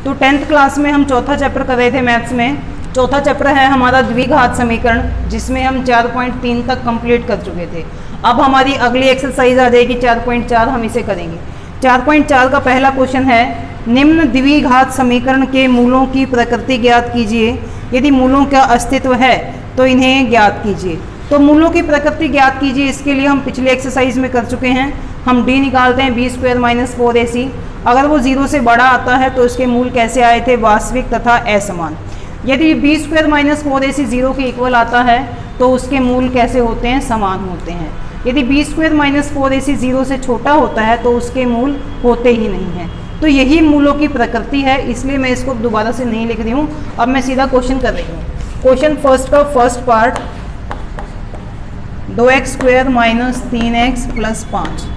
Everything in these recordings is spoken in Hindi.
तो 10th क्लास में हम चौथा चैप्टर कर रहे थे मैथ्स में। चौथा चैप्टर है हमारा द्विघात समीकरण, जिसमें हम 4.3 तक कंप्लीट कर चुके थे। अब हमारी अगली एक्सरसाइज आ जाएगी 4.4, हम इसे करेंगे। 4.4 का पहला क्वेश्चन है, निम्न द्विघात समीकरण के मूलों की प्रकृति ज्ञात कीजिए। यदि मूलों का अस्तित्व है तो इन्हें ज्ञात कीजिए। तो मूलों की प्रकृति ज्ञात कीजिए, इसके लिए हम पिछले एक्सरसाइज में कर चुके हैं। हम d निकालते हैं b² - 4ac। अगर वो 0 से बड़ा आता है तो इसके मूल कैसे आए थे, वास्तविक तथा असमान। यदि b² - 4ac 0 के इक्वल आता है तो उसके मूल कैसे होते हैं, समान होते हैं। यदि b² - 4ac 0 से छोटा होता है तो उसके मूल होते ही नहीं हैं। तो यही मूलों की प्रकृति है, इसलिए मैं इसको दोबारा से नहीं लिख रही हूँ। अब मैं सीधा क्वेश्चन कर रही हूँ। क्वेश्चन फर्स्ट का फर्स्ट पार्ट, 2x² - 3x + 5।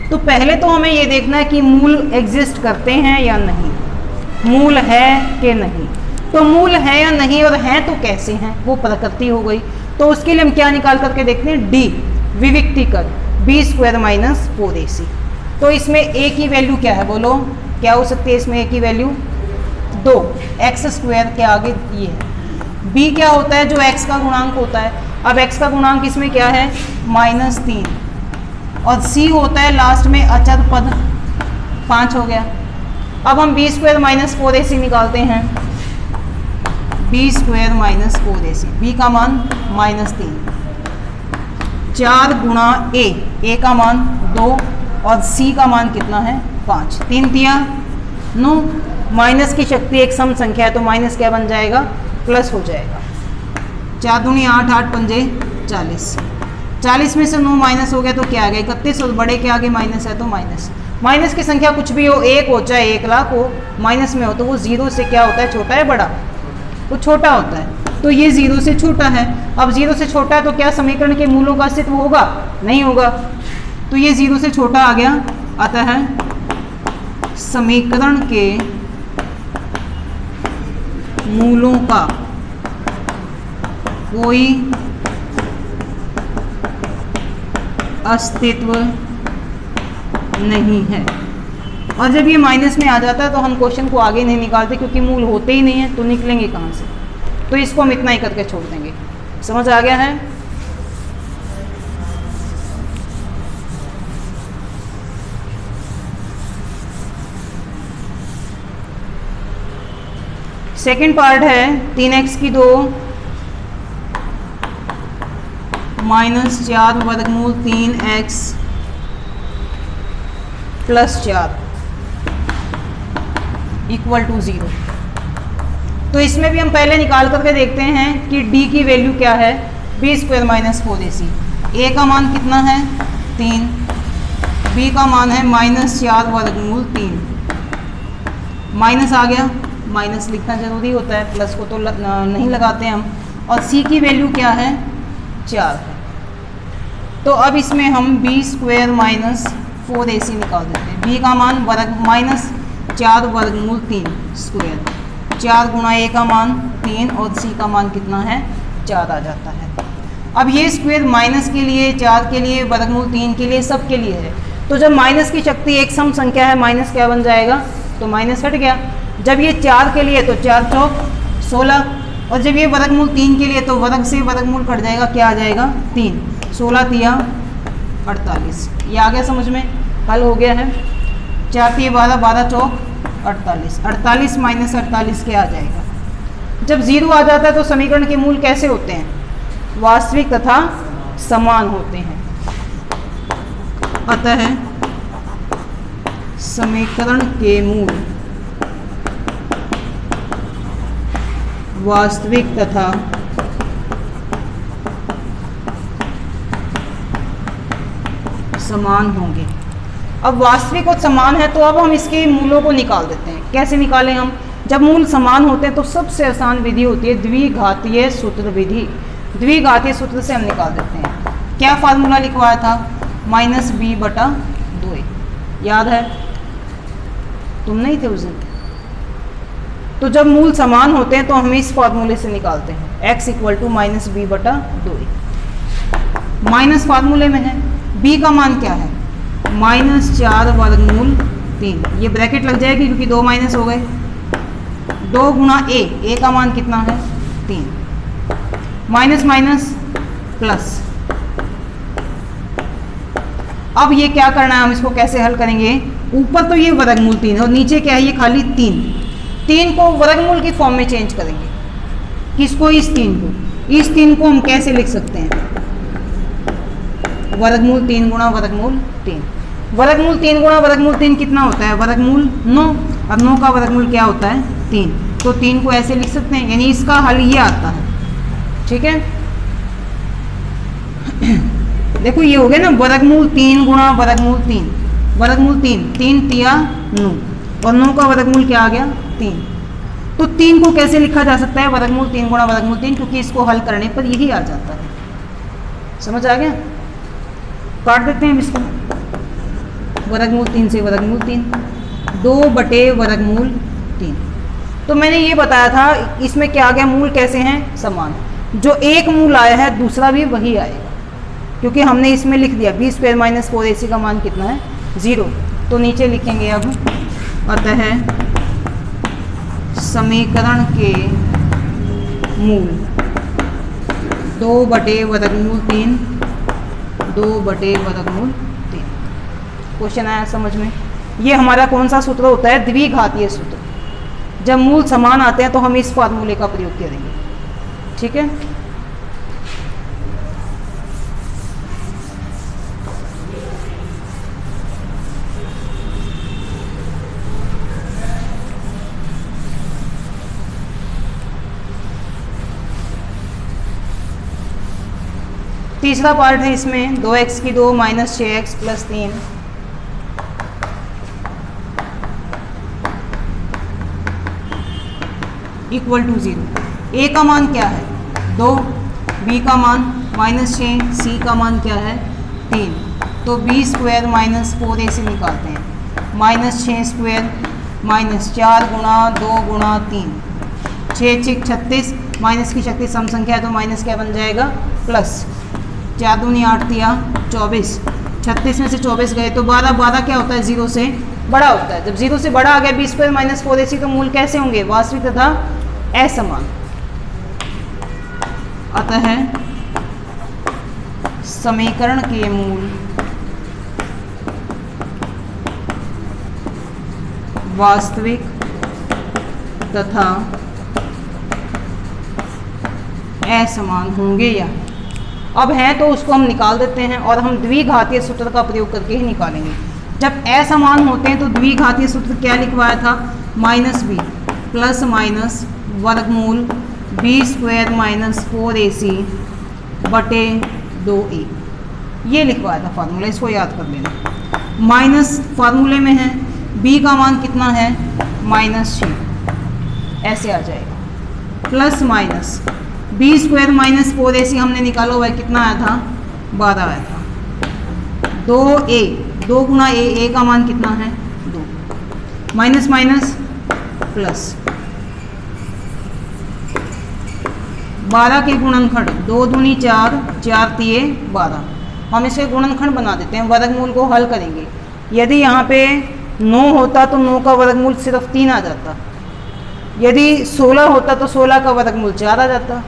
तो पहले तो हमें ये देखना है कि मूल एग्जिस्ट करते हैं या नहीं, मूल है कि नहीं। तो मूल है या नहीं, और हैं तो कैसे हैं, वो प्रकृति हो गई। तो उसके लिए हम क्या निकाल करके देखते हैं, d विविक्तिकर b² - 4ac। तो इसमें a की वैल्यू क्या है, बोलो क्या हो सकती है इसमें a की वैल्यू, 2, x² के आगे ये है। b क्या होता है, जो x का गुणांक होता है। अब x का गुणांक इसमें क्या है, -3, और c होता है लास्ट में अचर पद, 5 हो गया। अब हम b² - 4ac निकालते हैं, b² - 4ac, b का मान -3, 4 गुणा a का मान 2 और c का मान कितना है, 5, 3 तिया 9, माइनस की शक्ति एक सम संख्या है तो माइनस क्या बन जाएगा, प्लस हो जाएगा। 4 दूनी 8, 8 पंजे 40, 40 में से 9 माइनस हो गया तो क्या आ गया, 31, और बड़े के आगे माइनस है तो माइनस। माइनस की संख्या कुछ भी हो, 1 हो चाहे 1 लाख हो, माइनस में हो तो वो 0 से क्या होता है, छोटा है बड़ा, वो छोटा होता है। तो ये 0 से छोटा है। अब 0 से छोटा है तो क्या समीकरण के मूलों का अस्तित्व होगा, नहीं होगा। तो ये 0 से छोटा आ गया, आता है समीकरण के मूलों का कोई अस्तित्व नहीं है। और जब ये माइनस में आ जाता है तो हम क्वेश्चन को आगे नहीं निकालते, क्योंकि मूल होते ही नहीं है तो निकलेंगे कहाँ से। तो इसको हम इतना ही करके छोड़ देंगे। समझ आ गया है। सेकंड पार्ट है 3x की 2 -4 वर्गमूल 3x + 4 = 0। तो इसमें भी हम पहले निकाल करके देखते हैं कि d की वैल्यू क्या है, b² - 4ac। a का मान कितना है, 3, b का मान है -4 वर्गमूल 3, माइनस आ गया, माइनस लिखना जरूरी होता है, प्लस को तो नहीं लगाते हम। और c की वैल्यू क्या है, 4 है। तो अब इसमें हम b² - 4ac निकाल देते हैं। b का मान -4 वर्गमूल 3 स्क्वायर, 4 गुणा a का मान 3 और c का मान कितना है, 4 आ जाता है। अब ये स्क्वायर माइनस के लिए, 4 के लिए, वर्गमूल 3 के लिए, सब के लिए है। तो जब माइनस की शक्ति एक सम संख्या है, माइनस क्या बन जाएगा, तो माइनस हट गया। जब ये 4 के लिए तो 4 चौक 16, और जब ये वर्गमूल 3 के लिए तो वर्ग से वर्गमूल कट जाएगा, क्या आ जाएगा, 3, 16 तिया 48। ये आ गया समझ में, हल हो गया है। 4 तिया 12, 12 चौक 48, 48 - 48 क्या आ जाएगा। जब 0 आ जाता है तो समीकरण के मूल कैसे होते हैं, वास्तविक तथा समान होते हैं। अतः समीकरण के मूल वास्तविक तथा समान होंगे। अब वास्तविक और समान है तो अब हम इसके मूलों को निकाल देते हैं। कैसे निकालें हम, जब मूल समान होते हैं तो सबसे आसान विधि होती है द्विघातीय सूत्र विधि। द्विघातीय सूत्र से हम निकाल देते हैं। क्या फार्मूला लिखवाया था, -b/2a, याद है, तुम नहीं थे उस दिन। तो जब मूल समान होते हैं तो हम इस फार्मूले से निकालते हैं, x = -b/2a। माइनस फार्मूले में है, b का मान क्या है, -4 वर्गमूल 3, ये ब्रैकेट लग जाएगी क्योंकि 2 माइनस हो गए, 2 गुणा ए का मान कितना है 3, माइनस माइनस प्लस। अब ये क्या करना है, हम इसको कैसे हल करेंगे, ऊपर तो ये वर्गमूल 3 और नीचे क्या है ये खाली 3 को वर्गमूल की फॉर्म में चेंज करेंगे। किसको, इस 3 को हम कैसे लिख सकते हैं, वर्गमूल 3 गुणा वर्गमूल 3। वर्गमूल 3 गुणा वर्गमूल 3 कितना होता है, वर्गमूल 9, और 9 का वर्गमूल क्या होता है 3, तो 3 को ऐसे लिख सकते हैं, यानी इसका हल ये आता है। ठीक है, देखो ये हो गया ना, वर्गमूल 3 गुणा वर्गमूल 3, वर्गमूल 3 तिया 9, और 9 का वर्गमूल क्या आ गया 3। तो 3 को कैसे लिखा जा सकता है, वर्गमूल 3 गुणा वर्गमूल 3, क्योंकि इसको हल करने पर यही आ जाता है। समझ आ गया, काट देते हैं इसको, वर्गमूल 3 से वर्गमूल 3, 2 बटे वर्गमूल 3। तो मैंने ये बताया था इसमें क्या आ गया, मूल कैसे हैं समान, जो एक मूल आया है दूसरा भी वही आएगा, क्योंकि हमने इसमें लिख दिया b स्क्वायर माइनस 4ac का मान कितना है 0। तो नीचे लिखेंगे अब, अतः समीकरण के मूल 2 बटे वर्गमूल 3, 2 बटे वर्गमूल 3। क्वेश्चन आया समझ में। ये हमारा कौन सा सूत्र होता है, द्विघातीय सूत्र। जब मूल समान आते हैं तो हम इस फार्मूले का प्रयोग करेंगे। ठीक है, तीसरा पार्ट है इसमें, 2x की 2 minus 6x plus 3 equal to 0। a का मान क्या है 2, b का मान माइनस 6, c का मान क्या है 3। तो b स्क्वायर माइनस 4ac निकालते हैं, माइनस 6 स्क्वायर माइनस 4 गुणा 2 गुणा 3, 6 6 36, माइनस की शक्ति सम संख्या है तो माइनस क्या बन जाएगा प्लस, 4 दूनी 8 दिया 24, 36 में से 24 गए तो 12, 12 क्या होता है 0 से बड़ा होता है। जब 0 से बड़ा आ गया b स्क्वायर माइनस 4ac, तो मूल कैसे होंगे, वास्तविक तथा असमान। अतः समीकरण के मूल वास्तविक तथा असमान होंगे या, अब है तो उसको हम निकाल देते हैं, और हम द्विघातीय सूत्र का प्रयोग करके ही निकालेंगे। जब असमान होते हैं तो द्विघातीय सूत्र क्या लिखवाया था, माइनस बी प्लस माइनस वर्गमूल b स्क्वायर माइनस 4ac बटे 2a, ये लिखवाया था फार्मूला, इसको याद कर लेना। माइनस फार्मूले में है, b का मान कितना है माइनस 6, ऐसे आ जाएगा, plus minus b square minus 4ac हमने निकाला हुआ है, कितना आया था 12 आया था। 2a, 2 गुणा a का मान कितना है 2, माइनस माइनस प्लस, 12 के गुणनखंड 2 दूनी 4, 4 तिये 12, हम इसे गुणनखंड बना देते हैं, वर्गमूल को हल करेंगे। यदि यहाँ पे 9 होता तो 9 का वर्गमूल सिर्फ 3 आ जाता, यदि 16 होता तो 16 का वर्गमूल 4 आ जाता,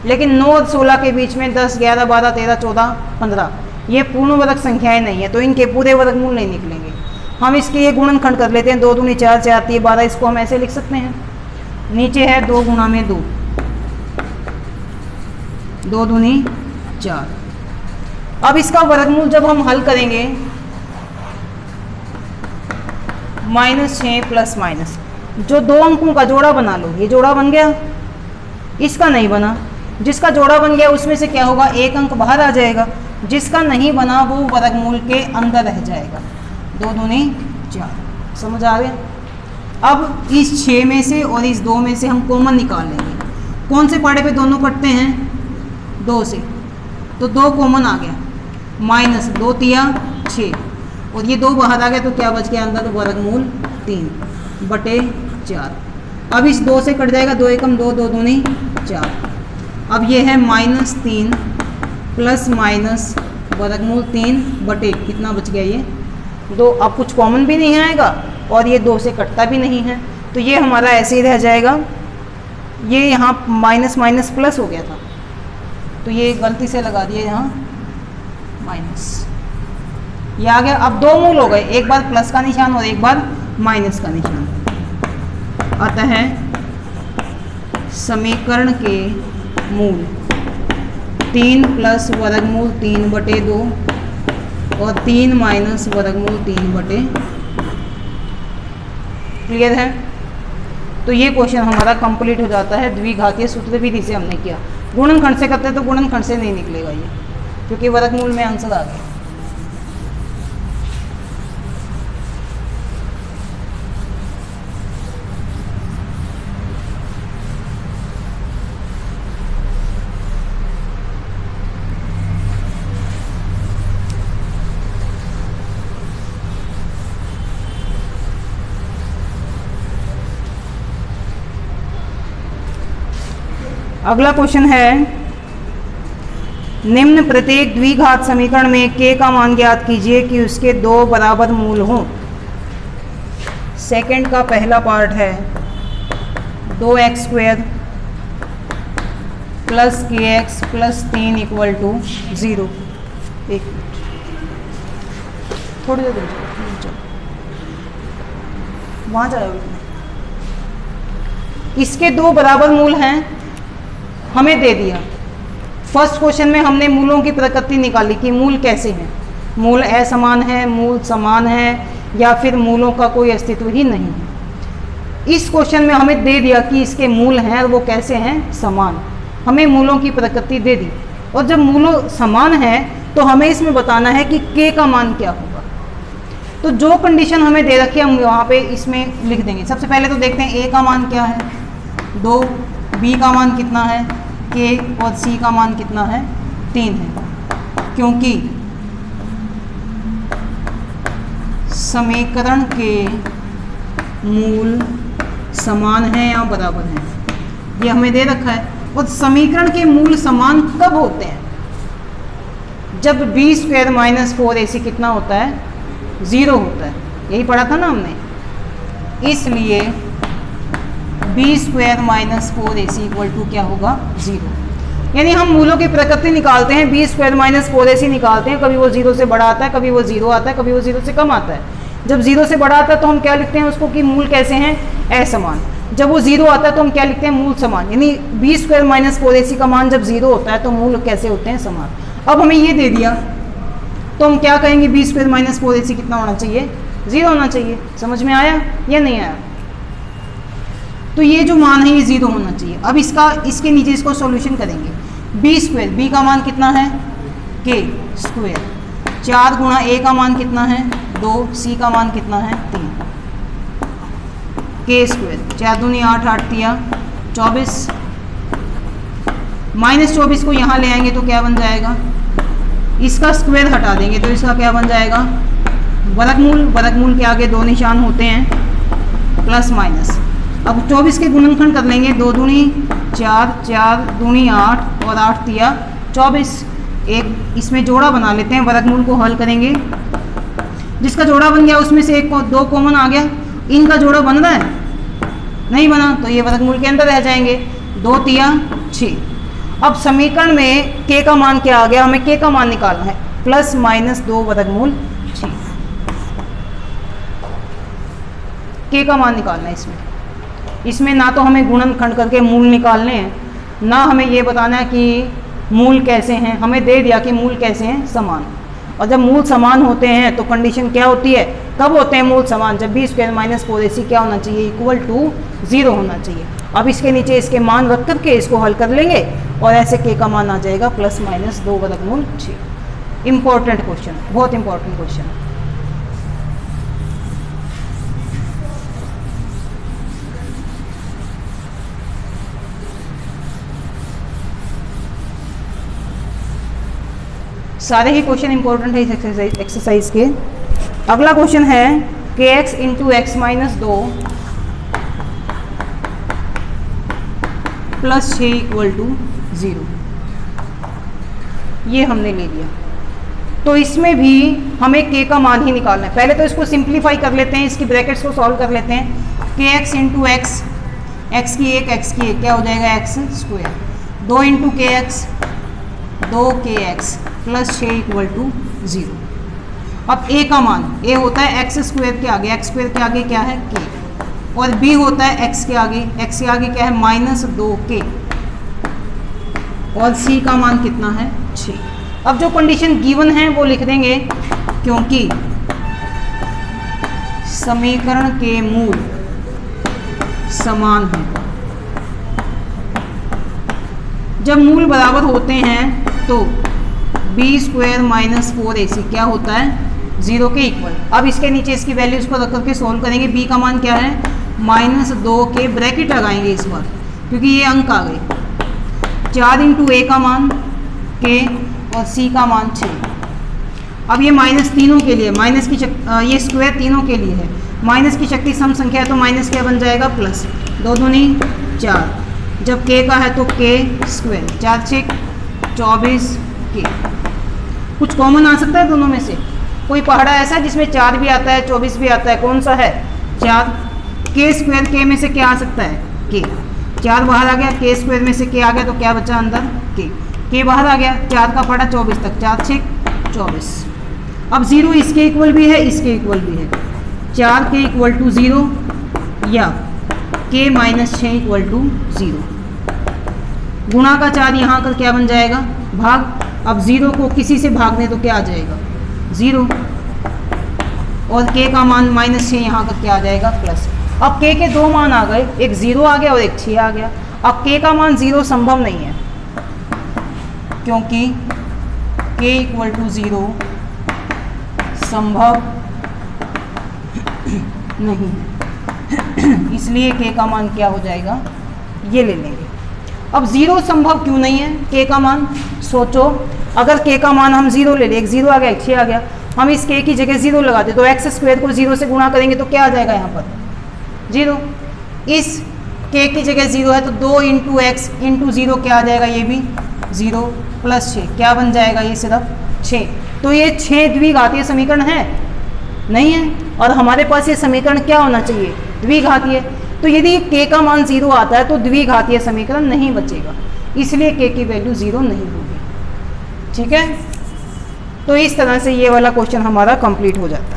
लेकिन 9 और 16 के बीच में 10, 11, 12, 13, 14, 15 ये पूर्ण वर्ग संख्याएं नहीं है, तो इनके पूरे वर्गमूल नहीं निकलेंगे। हम इसके ये गुणनखंड कर लेते हैं, 2 दूनी 4, 4 तिये 12, इसको हम ऐसे लिख सकते हैं। नीचे है 2 गुणा में 2, 2 दूनी 4। अब इसका वर्गमूल जब हम हल करेंगे, -6 प्लस माइनस, जो 2 अंकों का जोड़ा बना लो, ये जोड़ा बन गया, इसका नहीं बना, जिसका जोड़ा बन गया उसमें से क्या होगा, एक अंक बाहर आ जाएगा, जिसका नहीं बना वो वर्गमूल के अंदर रह जाएगा। 2 दूनी 4, समझ आ गया। अब इस 6 में से और इस 2 में से हम कॉमन निकाल लेंगे। कौन से पाड़े पे दोनों कटते हैं, 2 से, तो 2 कॉमन आ गया, माइनस 2 तिया 6, और ये 2 बाहर आ गया तो क्या बच गया अंदर, वर्गमूल 3 बटे 4। अब इस 2 से कट जाएगा, 2 एकम 2, 2 दूनी 4। अब ये है -3 प्लस माइनस वर्गमूल 3 बटे कितना बच गया, ये 2। अब कुछ कॉमन भी नहीं आएगा और ये 2 से कटता भी नहीं है, तो ये हमारा ऐसे ही रह जाएगा। ये यहाँ माइनस माइनस प्लस हो गया था, तो ये गलती से लगा दिए यहाँ माइनस, ये आ गया। अब दो मूल हो गए, एक बार प्लस का निशान और एक बार माइनस का निशान। अतः समीकरण के मूल 3 प्लस वर्गमूल 3/2 और 3 माइनस वर्गमूल 3/। क्लियर है? तो ये क्वेश्चन हमारा कंप्लीट हो जाता है द्विघातीय सूत्र विधि से हमने किया। गुणनखंड से करते तो गुणनखंड से नहीं निकलेगा ये, क्योंकि वर्गमूल में आंसर आ गया। अगला क्वेश्चन है, निम्न प्रत्येक द्विघात समीकरण में k का मान ज्ञात कीजिए कि उसके दो बराबर मूल हों। सेकंड का पहला पार्ट है 2x² plus kx plus 3 equal to 0। एक मिनट, थोड़ी देर वहाँ जाओ। इसके दो बराबर मूल हैं, हमें दे दिया। फर्स्ट क्वेश्चन में हमने मूलों की प्रकृति निकाली कि मूल कैसे हैं, मूल असमान है, मूल समान है, या फिर मूलों का कोई अस्तित्व ही नहीं है। इस क्वेश्चन में हमें दे दिया कि इसके मूल हैं और वो कैसे हैं, समान। हमें मूलों की प्रकृति दे दी, और जब मूलों समान है तो हमें इसमें बताना है कि k का मान क्या होगा। तो जो कंडीशन हमें दे रखी है हम वहाँ पे इसमें लिख देंगे। सबसे पहले तो देखते हैं a का मान क्या है 2, b का मान कितना है k, और c का मान कितना है 3 है। क्योंकि समीकरण के मूल समान हैं या बराबर हैं, ये हमें दे रखा है। और समीकरण के मूल समान कब होते हैं? जब b² माइनस 4ac कितना होता है, 0 होता है। यही पढ़ा था ना हमने। इसलिए b² minus 4ac equal to क्या होगा, 0। यानी हम मूलों की प्रकृति निकालते हैं, b² माइनस 4ac निकालते हैं। कभी वो 0 से बड़ा आता है, कभी वो 0 आता है, कभी वो 0 से कम आता है। जब 0 से बड़ा आता है तो हम क्या लिखते हैं उसको कि मूल कैसे हैं, असमान। जब वो 0 आता है तो हम क्या लिखते हैं, मूल समान। यानी b² माइनस 4ac का मान जब 0 होता है तो मूल कैसे होते हैं, समान। अब हमें ये दे दिया तो हम क्या कहेंगे, b² माइनस 4ac कितना होना चाहिए, 0 होना चाहिए। समझ में आया या नहीं आया? तो ये जो मान है ये 0 होना चाहिए। अब इसके नीचे इसको सॉल्यूशन करेंगे। b², b का मान कितना है, k²। 4 गुणा a का मान कितना है 2, c का मान कितना है 3, k²। 4 दूनी 8, 8 तिया 24। -24 को यहाँ ले आएंगे तो क्या बन जाएगा, इसका स्क्वायर हटा देंगे तो इसका क्या बन जाएगा, वर्गमूल। वर्गमूल के आगे 2 निशान होते हैं, प्लस माइनस। अब 24 के गुणनखंड कर लेंगे। 2 दूनी 4, 4 दूनी 8 और 8 तिया 24। एक इसमें जोड़ा बना लेते हैं, वर्गमूल को हल करेंगे। जिसका जोड़ा बन गया उसमें से 2 कॉमन आ गया। इनका जोड़ा बन रहा है, नहीं बना तो ये वर्गमूल के अंदर रह जाएंगे। 2 तिया 6। अब समीकरण में k का मान क्या आ गया, हमें k का मान निकालना है, प्लस माइनस 2 वर्गमूल 6। k का मान निकालना है इसमें ना तो हमें गुणनखंड करके मूल निकालने हैं, ना हमें ये बताना है कि मूल कैसे हैं। हमें दे दिया कि मूल कैसे हैं, समान। और जब मूल समान होते हैं तो कंडीशन क्या होती है, कब होते हैं मूल समान, जब b² माइनस 4ac क्या होना चाहिए, इक्वल टू 0 होना चाहिए। अब इसके नीचे इसके मान रख करके इसको हल कर लेंगे और ऐसे k का मान आ जाएगा प्लस माइनस 2 वर्गमूल 6। इंपॉर्टेंट क्वेश्चन, बहुत इंपॉर्टेंट क्वेश्चन। सारे ही क्वेश्चन इंपॉर्टेंट है इस एक्सरसाइज के। अगला क्वेश्चन है kx into x minus 2 plus 6 equal to 0। ये हमने ले लिया। तो इसमें भी हमें k का मान ही निकालना है। पहले तो इसको सिंप्लीफाई कर लेते हैं, इसकी ब्रैकेट्स को सॉल्व कर लेते हैं। के एक्स इंटू एक्स, एक्स की एक क्या हो जाएगा x square, 2 into k x 2kx plus 6 equal to 0। अब a का मान, a होता है एक्स स्क्वायर के आगे, एक्स स्क्वायर के आगे क्या है k, और b होता है x के आगे क्या है -2k, और c का मान कितना है 6। अब जो कंडीशन गिवन है वो लिख देंगे, क्योंकि समीकरण के मूल समान हैं। जब मूल बराबर होते हैं तो b स्क्वायर माइनस 4ac क्या होता है 0 के इक्वल। अब इसके नीचे इसकी वैल्यूज को रख करके सोल्व करेंगे। b का मान क्या है -2k, ब्रैकेट लगाएंगे इस बार क्योंकि ये अंक आ गए। 4 इंटू a का मान k और c का मान 6। अब ये माइनस तीनों के लिए, माइनस की ये स्क्वायर तीनों के लिए है, माइनस की शक्ति सम संख्या है तो माइनस क्या बन जाएगा प्लस, 2 दूनी 4, जब k का है तो k स्क्वायर, 4 6 24k। कुछ कॉमन आ सकता है दोनों में से, कोई पहाड़ा ऐसा है जिसमें 4 भी आता है 24 भी आता है, कौन सा है 4। k स्क्वायर k में से क्या आ सकता है k, 4 बाहर आ गया, k स्क्वायर में से k आ गया तो क्या बचा अंदर k बाहर आ गया, 4 का पड़ा 24 तक, 4 6 24। अब 0 इसके इक्वल भी है, इसके इक्वल भी है, 4 के इक्वल टू 0 या k माइनस 6 इक्वल टू 0। गुणा का 4 यहाँ कर क्या बन जाएगा भाग। अब 0 को किसी से भागने तो क्या आ जाएगा 0, और k का मान -6 यहाँ कर क्या आ जाएगा प्लस। अब k के 2 मान आ गए, एक 0 आ गया और एक 6 आ गया। अब k का मान 0 संभव नहीं है क्योंकि k इक्वल टू 0 संभव नहीं है, इसलिए k का मान क्या हो जाएगा ये ले लेंगे। अब 0 संभव क्यों नहीं है, k का मान सोचो, अगर k का मान हम 0 ले लें, एक 0 आ गया एक 6 आ गया, हम इस k की जगह 0 लगाते तो एक्स स्क्वायर को 0 से गुणा करेंगे तो क्या आ जाएगा यहाँ पर 0। इस k की जगह 0 है तो 2 इंटू एक्स इंटू 0 क्या आ जाएगा, ये भी 0 प्लस 6 क्या बन जाएगा ये सिर्फ 6। तो ये 6 द्विघातीय समीकरण है नहीं है, और हमारे पास ये समीकरण क्या होना चाहिए द्विघातीय। तो यदि k का मान 0 आता है तो द्विघातीय समीकरण नहीं बचेगा, इसलिए k की वैल्यू 0 नहीं होगी। ठीक है, तो इस तरह से ये वाला क्वेश्चन हमारा कंप्लीट हो जाता है।